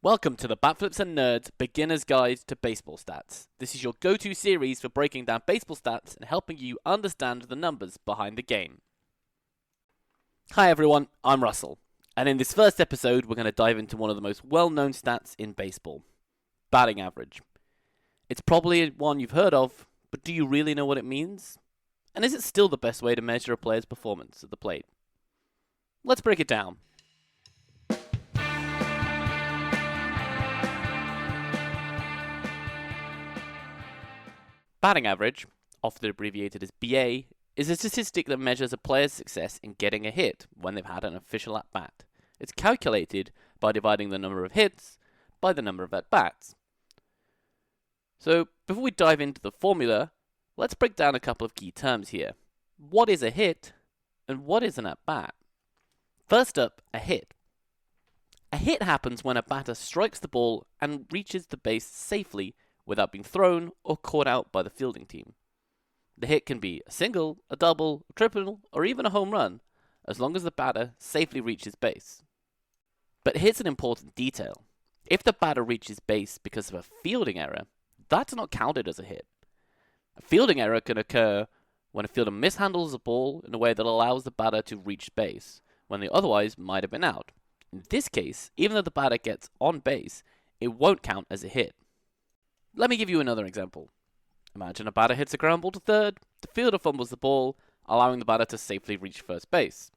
Welcome to the Batflips and Nerds Beginner's Guide to Baseball Stats. This is your go-to series for breaking down baseball stats and helping you understand the numbers behind the game. Hi everyone, I'm Russell, and in this first episode we're going to dive into one of the most well-known stats in baseball, batting average. It's probably one you've heard of, but do you really know what it means? And is it still the best way to measure a player's performance at the plate? Let's break it down. Batting average, often abbreviated as BA, is a statistic that measures a player's success in getting a hit when they've had an official at-bat. It's calculated by dividing the number of hits by the number of at-bats. So, before we dive into the formula, let's break down a couple of key terms here. What is a hit, and what is an at-bat? First up, a hit. A hit happens when a batter strikes the ball and reaches the base safely without being thrown or caught out by the fielding team. The hit can be a single, a double, a triple, or even a home run, as long as the batter safely reaches base. But here's an important detail. If the batter reaches base because of a fielding error, that's not counted as a hit. A fielding error can occur when a fielder mishandles the ball in a way that allows the batter to reach base, when they otherwise might have been out. In this case, even though the batter gets on base, it won't count as a hit. Let me give you another example. Imagine a batter hits a ground ball to third, the fielder fumbles the ball, allowing the batter to safely reach first base.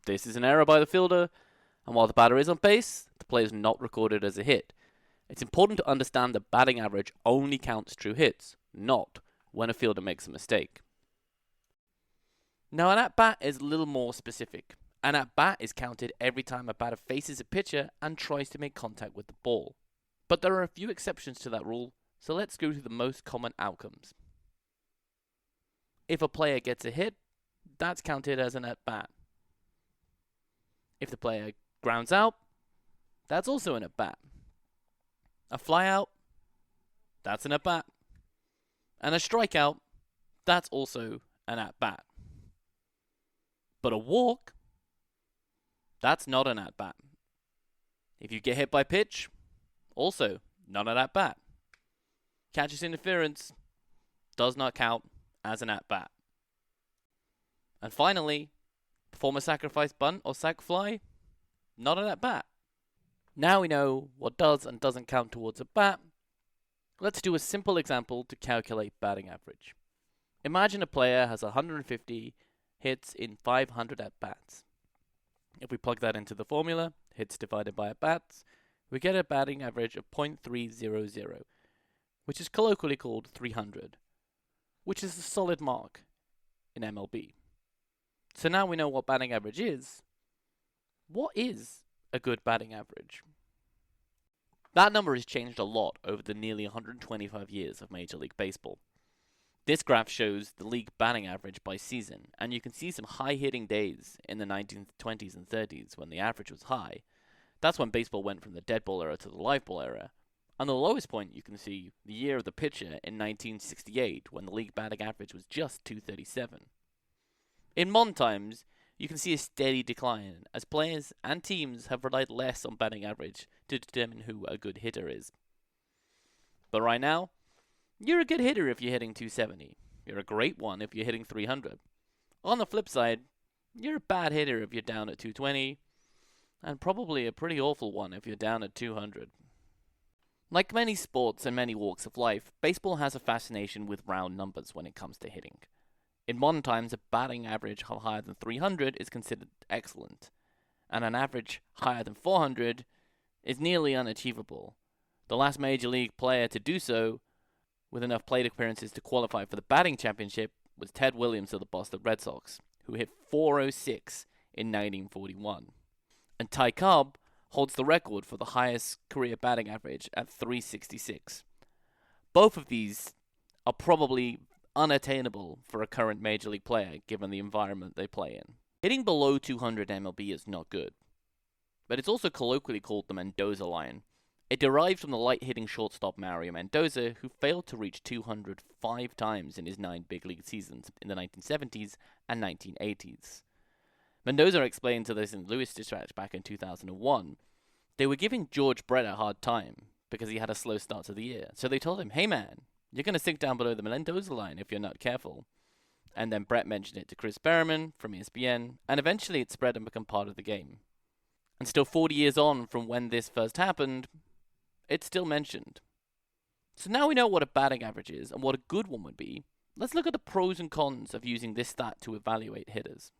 This is an error by the fielder, and while the batter is on base, the play is not recorded as a hit. It's important to understand that batting average only counts true hits, not when a fielder makes a mistake. Now an at-bat is a little more specific. An at-bat is counted every time a batter faces a pitcher and tries to make contact with the ball. But there are a few exceptions to that rule, so let's go to the most common outcomes. If a player gets a hit, that's counted as an at-bat. If the player grounds out, that's also an at-bat. A flyout, that's an at-bat. And a strikeout, that's also an at-bat. But a walk, that's not an at-bat. If you get hit by pitch, also not an at-bat. Catcher's interference does not count as an at-bat. And finally, perform a sacrifice bunt or sac fly, not an at-bat. Now we know what does and doesn't count towards a bat. Let's do a simple example to calculate batting average. Imagine a player has 150 hits in 500 at-bats. If we plug that into the formula, hits divided by at-bats, we get a batting average of .300, which is colloquially called 300, which is a solid mark in MLB. So now we know what batting average is. What is a good batting average? That number has changed a lot over the nearly 125 years of Major League Baseball. This graph shows the league batting average by season, and you can see some high-hitting days in the 1920s and 30s when the average was high. That's when baseball went from the dead ball era to the live ball era. On the lowest point, you can see the year of the pitcher in 1968, when the league batting average was just .237. In modern times, you can see a steady decline as players and teams have relied less on batting average to determine who a good hitter is. But right now, you're a good hitter if you're hitting .270. You're a great one if you're hitting .300. On the flip side, you're a bad hitter if you're down at .220, and probably a pretty awful one if you're down at .200. Like many sports and many walks of life, baseball has a fascination with round numbers when it comes to hitting. In modern times, a batting average higher than 300 is considered excellent, and an average higher than 400 is nearly unachievable. The last major league player to do so, with enough plate appearances to qualify for the batting championship, was Ted Williams of the Boston Red Sox, who hit .406 in 1941. And Ty Cobb holds the record for the highest career batting average at .366. Both of these are probably unattainable for a current major league player given the environment they play in. Hitting below 200 MLB is not good, but it's also colloquially called the Mendoza line. It derives from the light-hitting shortstop Mario Mendoza, who failed to reach 200 5 times in his 9 big league seasons in the 1970s and 1980s. Mendoza explained to this in Lewis Dispatch back in 2001 They were giving George Brett a hard time because he had a slow start to the year. So they told him, hey man, you're going to sink down below the Mendoza line if you're not careful. And then Brett mentioned it to Chris Berman from ESPN, and eventually it spread and became part of the game. And still 40 years on from when this first happened, it's still mentioned. So now we know what a batting average is and what a good one would be. Let's look at the pros and cons of using this stat to evaluate hitters.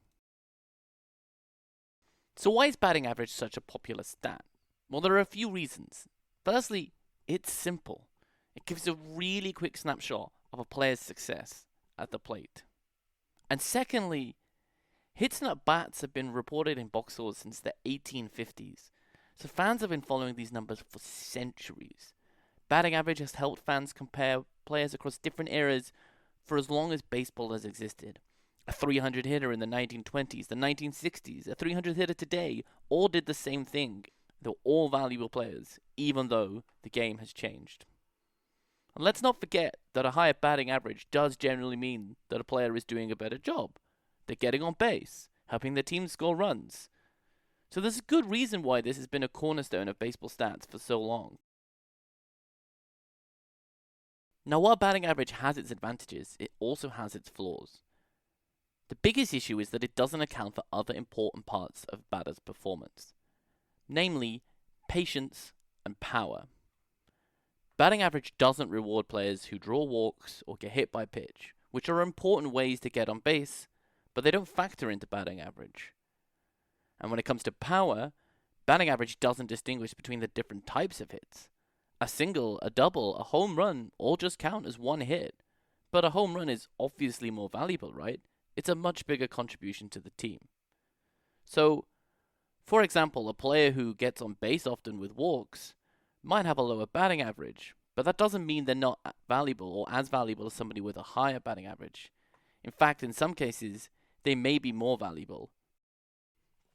So why is batting average such a popular stat? Well, there are a few reasons. Firstly, it's simple. It gives a really quick snapshot of a player's success at the plate. And secondly, hits and at-bats have been reported in box scores since the 1850s. So fans have been following these numbers for centuries. Batting average has helped fans compare players across different eras for as long as baseball has existed. A 300 hitter in the 1920s, the 1960s, a 300 hitter today, all did the same thing. They're all valuable players, even though the game has changed. And let's not forget that a higher batting average does generally mean that a player is doing a better job. They're getting on base, helping their team score runs. So there's a good reason why this has been a cornerstone of baseball stats for so long. Now, while batting average has its advantages, it also has its flaws. The biggest issue is that it doesn't account for other important parts of batters' performance, namely patience and power. Batting average doesn't reward players who draw walks or get hit by pitch, which are important ways to get on base, but they don't factor into batting average. And when it comes to power, batting average doesn't distinguish between the different types of hits. A single, a double, a home run all just count as one hit. But a home run is obviously more valuable, right? It's a much bigger contribution to the team. So, for example, a player who gets on base often with walks might have a lower batting average, but that doesn't mean they're not valuable or as valuable as somebody with a higher batting average. In fact, in some cases, they may be more valuable.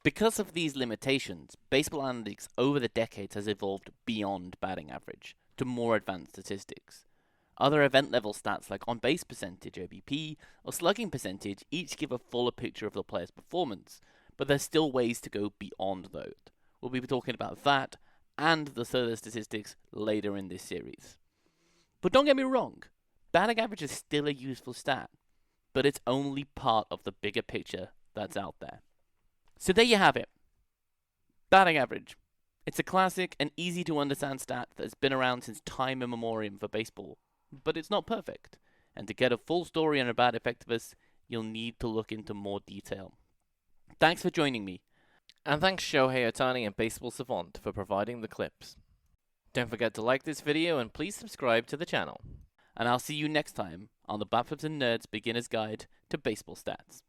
Because of these limitations, baseball analytics over the decades has evolved beyond batting average to more advanced statistics. Other event-level stats like on-base percentage, OBP, or slugging percentage each give a fuller picture of the player's performance, but there's still ways to go beyond those. We'll be talking about that and the further statistics later in this series. But don't get me wrong, batting average is still a useful stat, but it's only part of the bigger picture that's out there. So there you have it. Batting average. It's a classic and easy to understand stat that has been around since time immemorial for baseball, but it's not perfect. And to get a full story on about effectiveness, you'll need to look into more detail. Thanks for joining me. And thanks Shohei Ohtani and Baseball Savant for providing the clips. Don't forget to like this video and please subscribe to the channel. And I'll see you next time on the Backflips and Nerds Beginner's Guide to Baseball Stats.